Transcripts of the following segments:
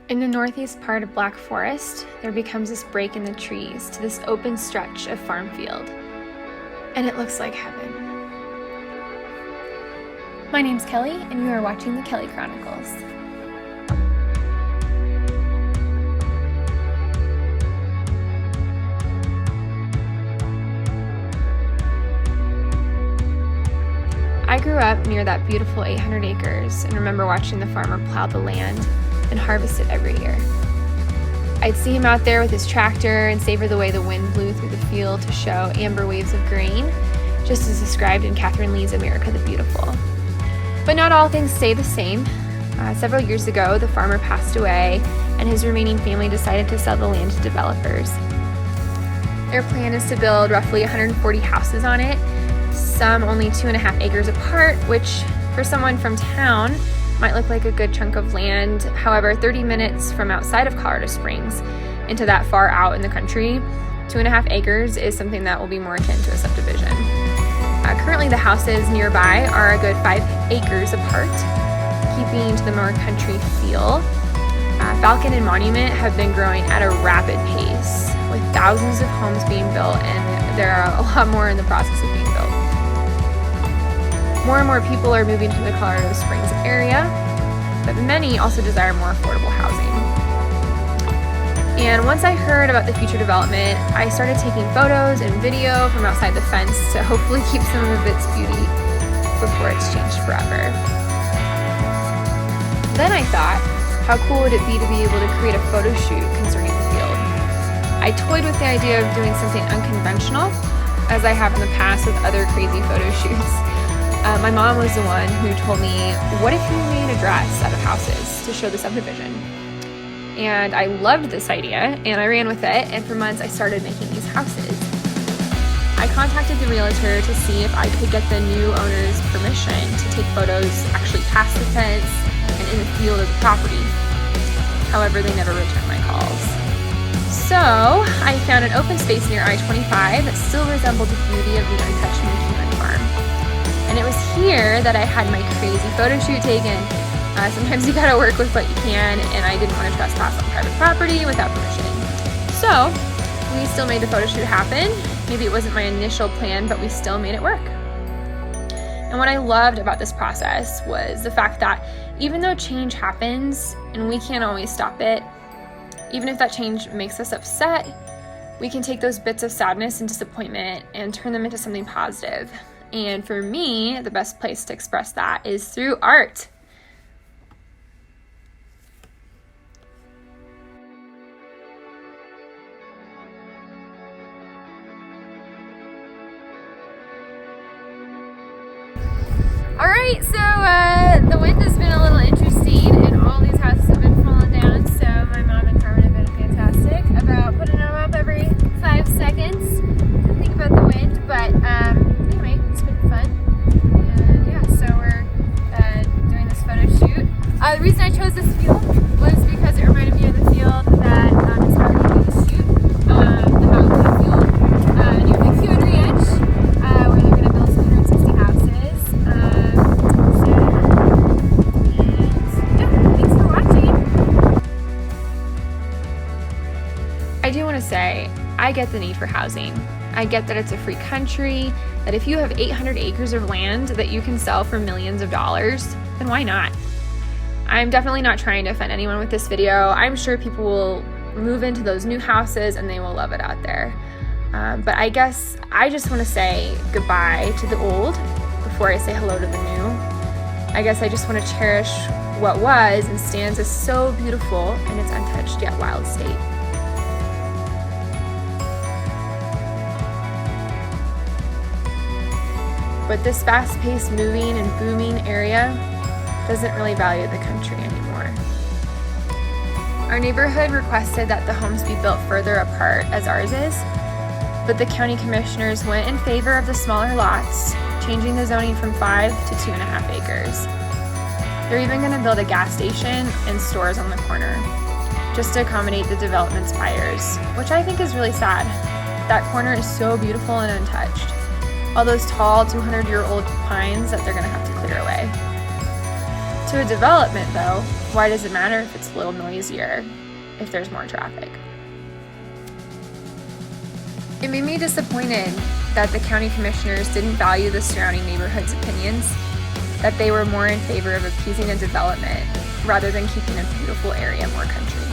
In the northeast part of Black Forest, there becomes this break in the trees to this open stretch of farm field, and it looks like heaven. My name's Kelly, and you are watching the Kelly Chronicles. I grew up near that beautiful 800 acres and remember watching the farmer plow the land and harvest it every year. I'd see him out there with his tractor and savor the way the wind blew through the field to show amber waves of grain, just as described in Catherine Lee's America the Beautiful. But not all things stay the same. Several years ago, the farmer passed away and his remaining family decided to sell the land to developers. Their plan is to build roughly 140 houses on it, some only 2.5 acres apart, which for someone from town might look like a good chunk of land. However, 30 minutes from outside of Colorado Springs into that far out in the country, 2.5 acres is something that will be more akin to a subdivision. Currently, the houses nearby are a good 5 acres apart, keeping to the more country feel. Falcon and Monument have been growing at a rapid pace, with thousands of homes being built, and there are a lot more in the process of being built. More and more people are moving to the Colorado Springs area, but many also desire more affordable housing. And once I heard about the future development, I started taking photos and video from outside the fence to hopefully keep some of its beauty before it's changed forever. Then I thought, how cool would it be to be able to create a photo shoot concerning the field? I toyed with the idea of doing something unconventional, as I have in the past with other crazy photo shoots. My mom was the one who told me, what if you made a dress out of houses to show the subdivision? And I loved this idea, and I ran with it, and for months I started making these houses. I contacted the realtor to see if I could get the new owner's permission to take photos actually past the fence and in the field of the property. However, they never returned my calls. So I found an open space near I-25 that still resembled the beauty of the untouched Michigan farm. And it was here that I had my crazy photo shoot taken. Sometimes you gotta work with what you can, and I didn't want to trespass on private property without permission. So we still made the photo shoot happen. Maybe it wasn't my initial plan, but we still made it work. And what I loved about this process was the fact that even though change happens, and we can't always stop it, even if that change makes us upset, we can take those bits of sadness and disappointment and turn them into something positive. And for me, the best place to express that is through art. All right, so the wind has been a little interesting, and all these houses have been falling down, so my mom and Carmen have been fantastic about putting them up every 5 seconds to think about the wind, but anyway, it's been fun, and yeah, so we're doing this photo shoot. The reason I chose this field was because it reminded me of the field that is already doing the shoot, the Mountain View field near the Q and Ranch, where they're going to build 160 houses. Thanks for watching. I do want to say, I get the need for housing. I get that it's a free country, that if you have 800 acres of land that you can sell for millions of dollars, then why not? I'm definitely not trying to offend anyone with this video. I'm sure people will move into those new houses and they will love it out there. But I guess I just want to say goodbye to the old before I say hello to the new. I guess I just want to cherish what was and stands as so beautiful in its untouched yet wild state. But this fast-paced, moving and booming area doesn't really value the country anymore. Our neighborhood requested that the homes be built further apart as ours is, but the county commissioners went in favor of the smaller lots, changing the zoning from 5 to 2.5 acres. They're even going to build a gas station and stores on the corner, just to accommodate the development's buyers, which I think is really sad. That corner is so beautiful and untouched. All those tall 200-year-old pines that they're going to have to clear away. To a development, though, why does it matter if it's a little noisier, if there's more traffic? It made me disappointed that the county commissioners didn't value the surrounding neighborhoods' opinions, that they were more in favor of appeasing a development rather than keeping a beautiful area more country.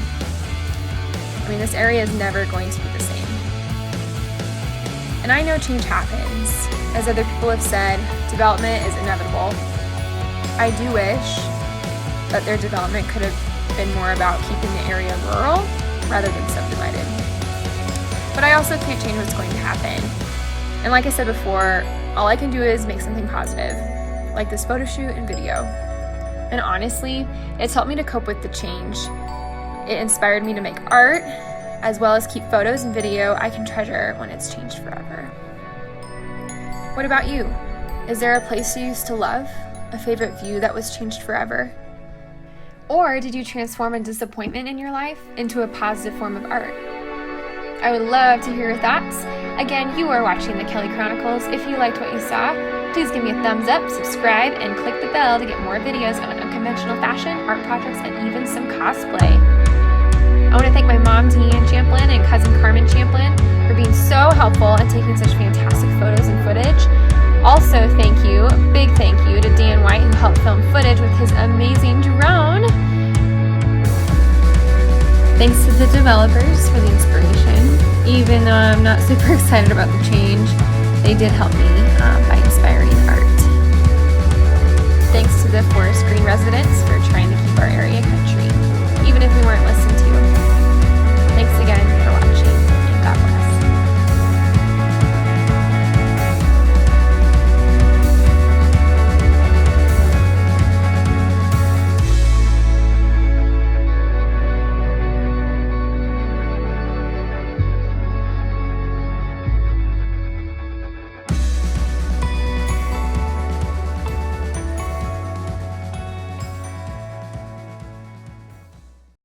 I mean, this area is never going to be the same. And I know change happens. As other people have said, development is inevitable. I do wish that their development could have been more about keeping the area rural rather than subdivided. But I also can't change what's going to happen. And like I said before, all I can do is make something positive, like this photo shoot and video. And honestly, it's helped me to cope with the change. It inspired me to make art, as well as keep photos and video I can treasure when it's changed forever. What about you? Is there a place you used to love? A favorite view that was changed forever? Or did you transform a disappointment in your life into a positive form of art? I would love to hear your thoughts. Again, you are watching the Kelly Chronicles. If you liked what you saw, please give me a thumbs up, subscribe, and click the bell to get more videos on unconventional fashion, art projects, and even some cosplay. I want to thank my mom, Deanne Champlin, and cousin Carmen Champlin for being so helpful and taking such fantastic photos and footage. Also, a big thank you to Dan White, who helped film footage with his amazing drone. Thanks to the developers for the inspiration. Even though I'm not super excited about the change, they did help me by inspiring art. Thanks to the Forest Green residents for trying to keep our area country.